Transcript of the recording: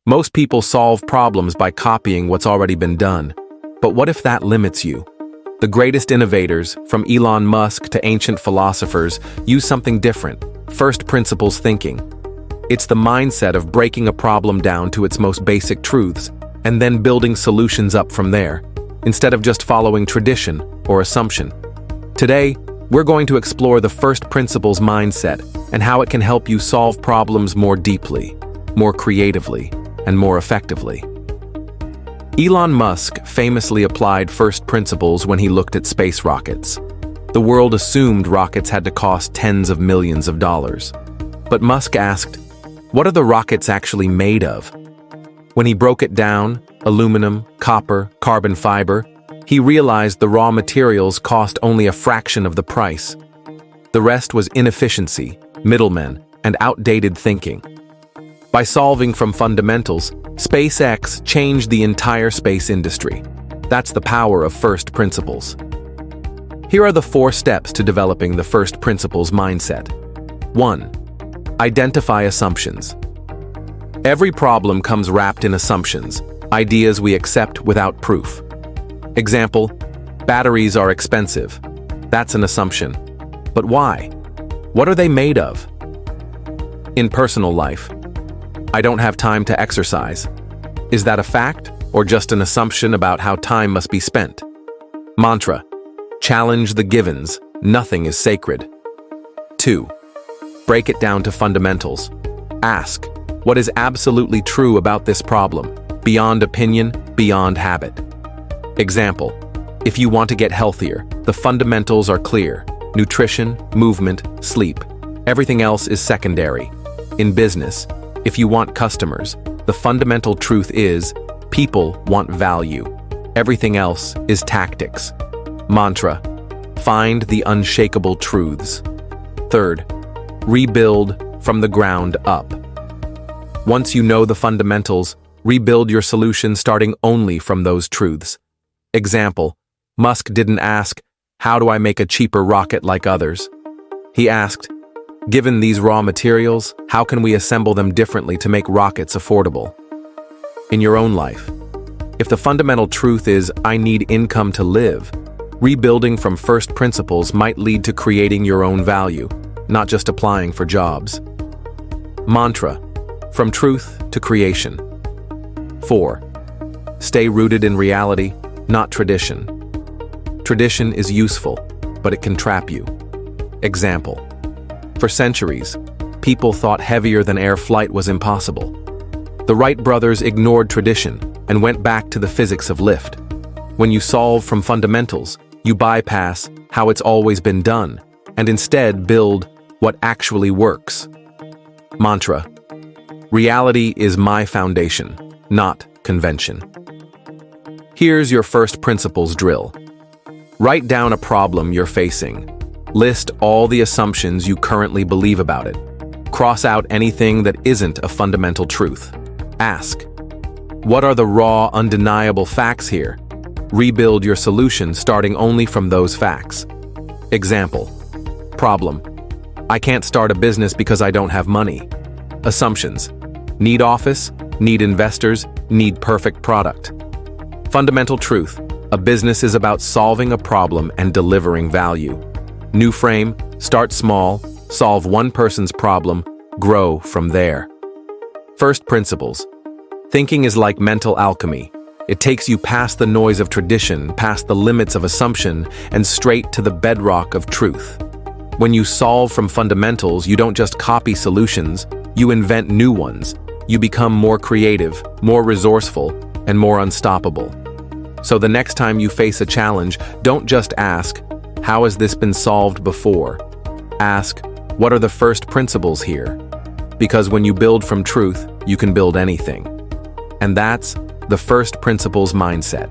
Most people solve problems by copying what's already been done. But what if that limits you? The greatest innovators, from Elon Musk to ancient philosophers, use something different: first principles thinking. It's the mindset of breaking a problem down to its most basic truths and then building solutions up from there, instead of just following tradition or assumption. Today, we're going to explore the first principles mindset and how it can help you solve problems more deeply, more creatively, and more effectively. Elon Musk famously applied first principles when he looked at space rockets. The world assumed rockets had to cost tens of millions of dollars. But Musk asked, what are the rockets actually made of? When he broke it down, aluminum, copper, carbon fiber, he realized the raw materials cost only a fraction of the price. The rest was inefficiency, middlemen, and outdated thinking. By solving from fundamentals, SpaceX changed the entire space industry. That's the power of first principles. Here are the 4 steps to developing the first principles mindset. 1. Identify assumptions. Every problem comes wrapped in assumptions, ideas we accept without proof. Example, batteries are expensive. That's an assumption. But why? What are they made of? In personal life, I don't have time to exercise. Is that a fact or just an assumption about how time must be spent? Mantra: challenge the givens, nothing is sacred. 2. Break it down to fundamentals. Ask, what is absolutely true about this problem, beyond opinion, beyond habit? Example, if you want to get healthier, the fundamentals are clear: nutrition, movement, sleep. Everything else is secondary. In business, if you want customers, the fundamental truth is, people want value. Everything else is tactics. Mantra: find the unshakable truths. 3rd, rebuild from the ground up. Once you know the fundamentals, rebuild your solution starting only from those truths. Example, Musk didn't ask, how do I make a cheaper rocket like others? He asked, given these raw materials, how can we assemble them differently to make rockets affordable? In your own life, if the fundamental truth is, I need income to live, rebuilding from first principles might lead to creating your own value, not just applying for jobs. Mantra: from truth to creation. 4. Stay rooted in reality, not tradition. Tradition is useful, but it can trap you. Example, for centuries, people thought heavier than air flight was impossible. The Wright brothers ignored tradition and went back to the physics of lift. When you solve from fundamentals, you bypass how it's always been done and instead build what actually works. Mantra: reality is my foundation, not convention. Here's your first principles drill. Write down a problem you're facing. List all the assumptions you currently believe about it. Cross out anything that isn't a fundamental truth. Ask, what are the raw, undeniable facts here? Rebuild your solution starting only from those facts. Example, problem, I can't start a business because I don't have money. Assumptions, need office, need investors, need perfect product. Fundamental truth, a business is about solving a problem and delivering value. New frame, start small, solve one person's problem, grow from there. First principles. Thinking is like mental alchemy. It takes you past the noise of tradition, past the limits of assumption, and straight to the bedrock of truth. When you solve from fundamentals, you don't just copy solutions, you invent new ones. You become more creative, more resourceful, and more unstoppable. So the next time you face a challenge, don't just ask, how has this been solved before? Ask, what are the first principles here? Because when you build from truth, you can build anything. And that's the first principles mindset.